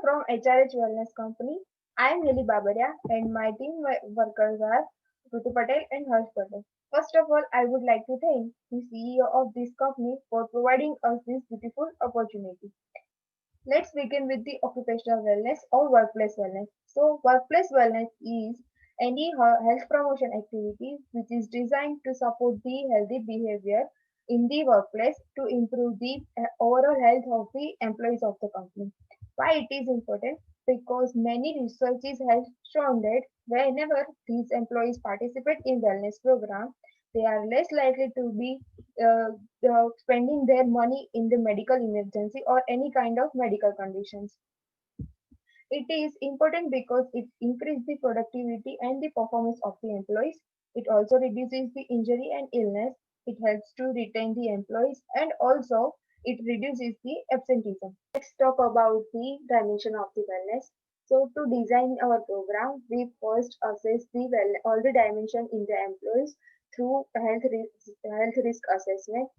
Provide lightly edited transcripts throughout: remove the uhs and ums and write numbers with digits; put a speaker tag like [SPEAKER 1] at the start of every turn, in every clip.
[SPEAKER 1] from HRH Wellness Company. I am Lily Babaria and my team workers are Rutu Patel and Harsh Patel. First of all, I would like to thank the CEO of this company for providing us this beautiful opportunity. Let's begin with the occupational wellness or workplace wellness. So, workplace wellness is any health promotion activity which is designed to support the healthy behavior in the workplace to improve the overall health of the employees of the company. Why it is important? Because many researches have shown that whenever these employees participate in wellness program, they are less likely to be spending their money in the medical emergency or any kind of medical conditions. It is important because it increases the productivity and the performance of the employees. It also reduces the injury and illness. It helps to retain the employees and also it reduces the absenteeism. Let's talk about the dimension of the wellness. So to design our program, we first assess all the dimension in the employees through health risk assessment.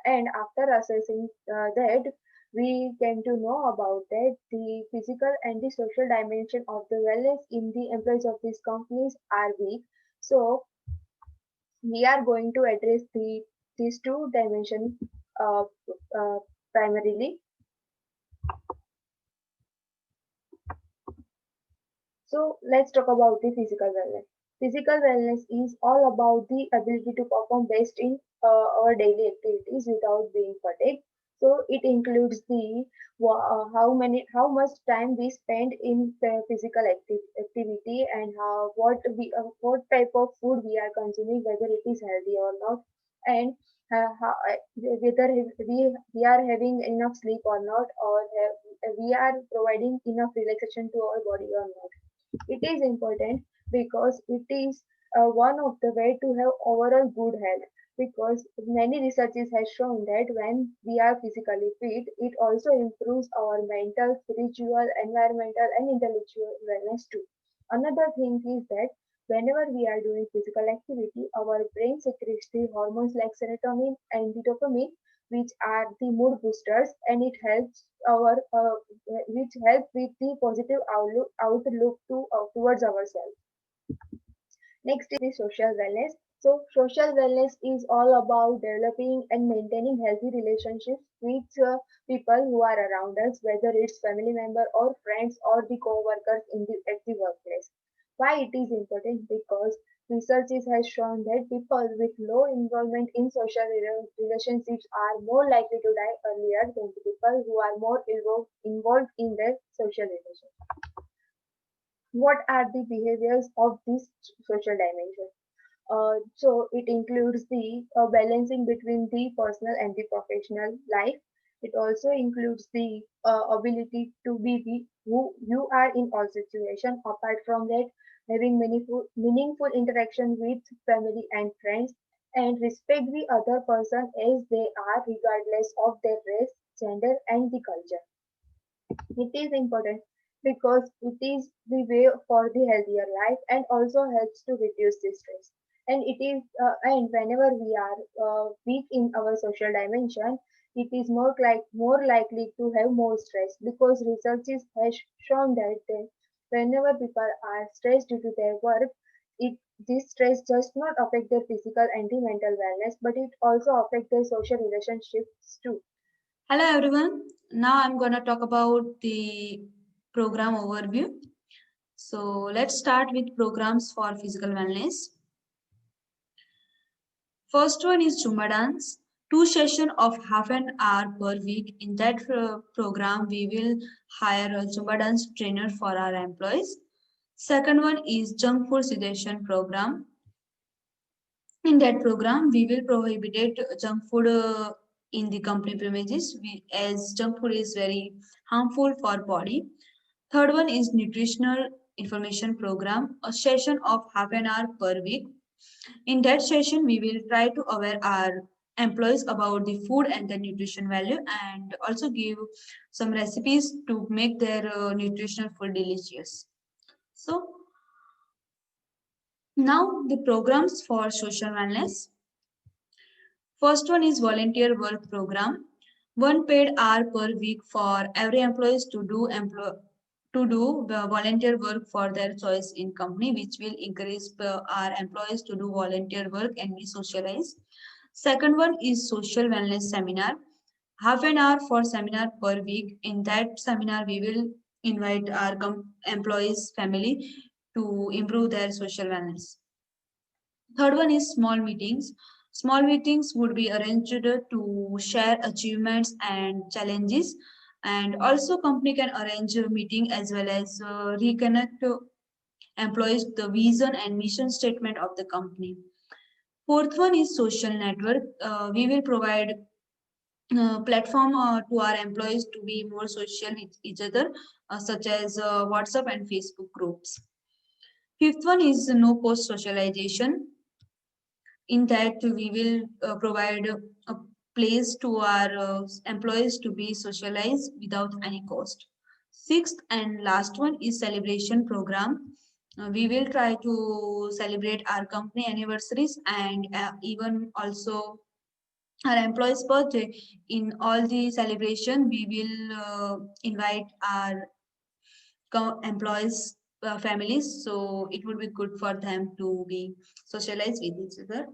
[SPEAKER 1] And after assessing that, we came to know about that the physical and the social dimension of the wellness in the employees of these companies are weak. So we are going to address these two dimensions uh, uh, primarily. So let's talk about the physical wellness. Physical wellness is all about the ability to perform best in our daily activities without being fatigued. So it includes the how much time we spend in physical activity and what type of food we are consuming, whether it is healthy or not, and whether we are having enough sleep or not, or we are providing enough relaxation to our body or not. It is important because it is one of the way to have overall good health, because many researches has shown that when we are physically fit, it also improves our mental, spiritual, environmental and intellectual wellness too. Another thing is that whenever we are doing physical activity, our brain secretes the hormones like serotonin and the dopamine, which are the mood boosters, and it helps our which help with the positive outlook towards ourselves. Next is the social wellness. So social wellness is all about developing and maintaining healthy relationships with people who are around us, whether it's family member or friends or the co-workers at the workplace. Why it is important? Because researches has shown that people with low involvement in social relationships are more likely to die earlier than the people who are more involved in their social relationships. What are the behaviors of this social dimension? So it includes the balancing between the personal and the professional life. It also includes the ability to be who you are in all situations. Apart from that, having meaningful interaction with family and friends, and respect the other person as they are, regardless of their race, gender, and the culture. It is important because it is the way for the healthier life and also helps to reduce the stress. And it is and whenever we are weak in our social dimension, it is more likely to have more stress, because researches has shown that whenever people are stressed due to their work, it this stress does not affect their physical and the mental wellness, but it also affects their social relationships too.
[SPEAKER 2] Hello everyone. Now I'm going to talk about the program overview. So let's start with programs for physical wellness. First one is Zumba dance. Two sessions of half an hour per week. In that program, we will hire a Zumba dance trainer for our employees. Second one is junk food cessation program. In that program, we will prohibit junk food in the company premises, as junk food is very harmful for body. Third one is nutritional information program, a session of half an hour per week. In that session, we will try to aware our employees about the food and the nutrition value, and also give some recipes to make their nutritional food delicious. So now the programs for social wellness. First one is volunteer work program. One paid hour per week for every employees to do to do volunteer work for their choice in company, which will encourage our employees to do volunteer work and be socialized. Second one is social wellness seminar. Half an hour for seminar per week. In that seminar, we will invite our employees' family to improve their social wellness. Third one is small meetings. Small meetings would be arranged to share achievements and challenges, and also company can arrange a meeting as well as reconnect employees the vision and mission statement of the company. Fourth one is social network. We will provide platform to our employees to be more social with each other, such as WhatsApp and Facebook groups. Fifth one is no post socialization. In that, we will provide a place to our employees to be socialized without any cost. Sixth and last one is celebration program. We will try to celebrate our company anniversaries and even also our employees birthday. In all the celebration we will invite our employees families, so it would be good for them to be socialized with each other.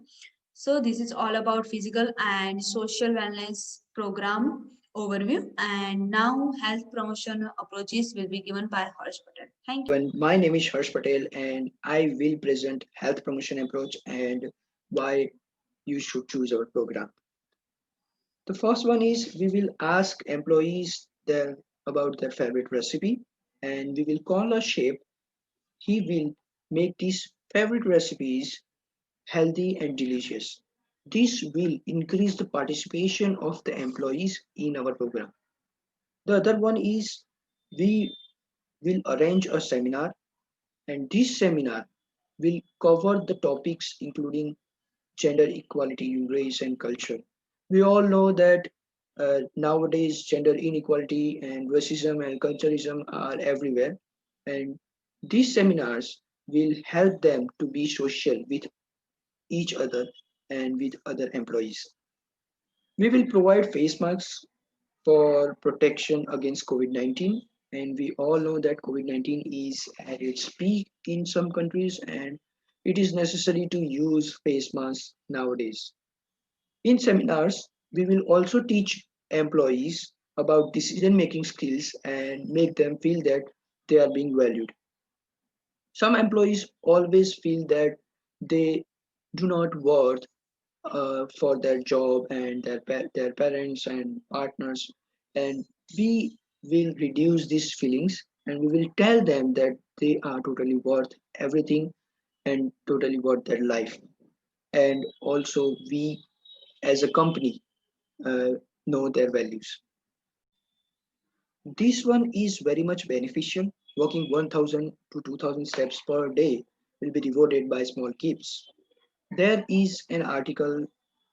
[SPEAKER 2] So this is all about physical and social wellness program overview, and now health promotion approaches will be given by Harsh Patel. Thank you.
[SPEAKER 3] Everyone, my name is Harsh Patel and I will present health promotion approach and why you should choose our program. The first one is we will ask employees about their favorite recipe and we will call a chef. He will make these favorite recipes healthy and delicious. This will increase the participation of the employees in our program. The other one is we will arrange a seminar and this seminar will cover the topics including gender equality, race, and culture. We all know that nowadays gender inequality and racism and culturism are everywhere, and these seminars will help them to be social with each other and with other employees. We will provide face masks for protection against COVID 19. And we all know that COVID 19 is at its peak in some countries, and it is necessary to use face masks nowadays. In seminars, we will also teach employees about decision making skills and make them feel that they are being valued. Some employees always feel that they do not worth for their job and their parents and partners, and we will reduce these feelings and we will tell them that they are totally worth everything and totally worth their life. And also we as a company uh, know their values. This one is very much beneficial. Walking 1000 to 2000 steps per day will be rewarded by small gifts. There is an article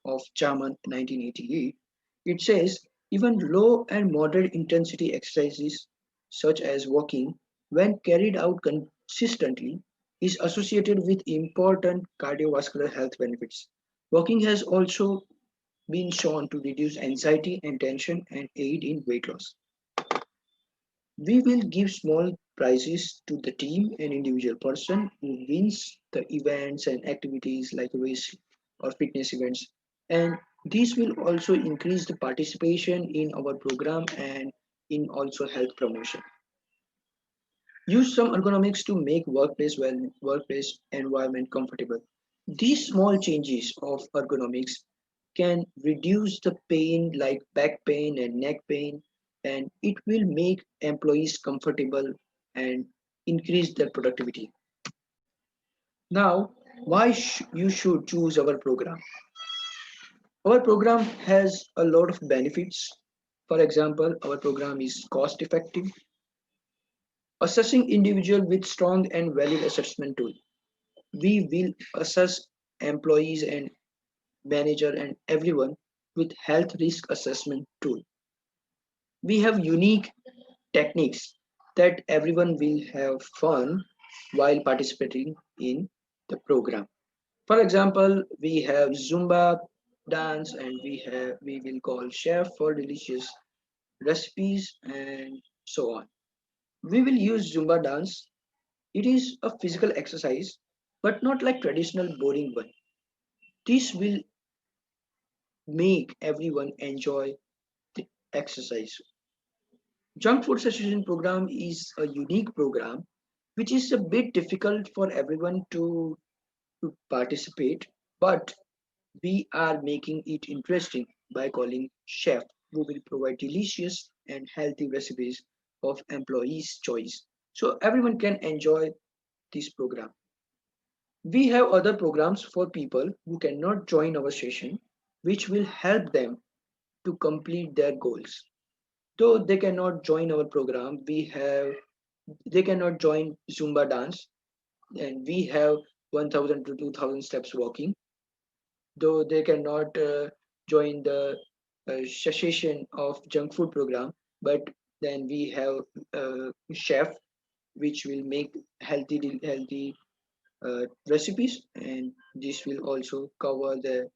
[SPEAKER 3] of Chaman 1988. It says even low and moderate intensity exercises such as walking, when carried out consistently, is associated with important cardiovascular health benefits. Walking has also been shown to reduce anxiety and tension and aid in weight loss. We will give small prizes to the team and individual person who wins the events and activities like race or fitness events. And this will also increase the participation in our program and in also health promotion. Use some ergonomics to make workplace environment comfortable. These small changes of ergonomics can reduce the pain like back pain and neck pain, and it will make employees comfortable and increase their productivity. Now, why you should choose our program? Our program has a lot of benefits. For example, our program is cost effective, assessing individual with strong and valid assessment tool. We will assess employees and manager and everyone with health risk assessment tool. We have unique techniques that everyone will have fun while participating in the program. For example, we have Zumba dance and we will call chef for delicious recipes and so on. We will use Zumba dance. It is a physical exercise, but not like traditional boring one. This will make everyone enjoy the exercise. Junk food cessation program is a unique program which is a bit difficult for everyone to participate, but we are making it interesting by calling chef who will provide delicious and healthy recipes of employees' choice. So everyone can enjoy this program. We have other programs for people who cannot join our session, which will help them to complete their goals. Though they cannot join our program, they cannot join Zumba dance, and we have 1000 to 2000 steps walking. Though they cannot join the cessation of junk food program, but then we have chef which will make healthy recipes, and this will also cover the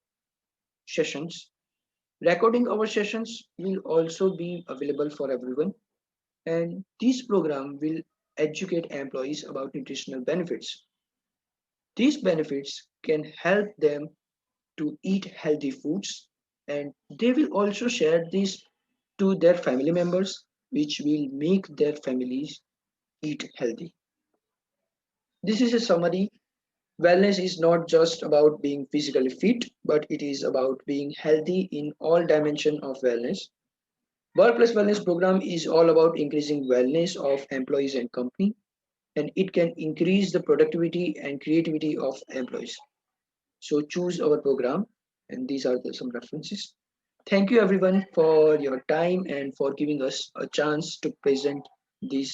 [SPEAKER 3] sessions. Recording our sessions will also be available for everyone, and this program will educate employees about nutritional benefits. These benefits can help them to eat healthy foods, and they will also share this to their family members, which will make their families eat healthy. This is a summary. Wellness is not just about being physically fit, but it is about being healthy in all dimensions of wellness. Workplace wellness program is all about increasing wellness of employees and company, and it can increase the productivity and creativity of employees. So choose our program, and these are some references. Thank you everyone for your time and for giving us a chance to present this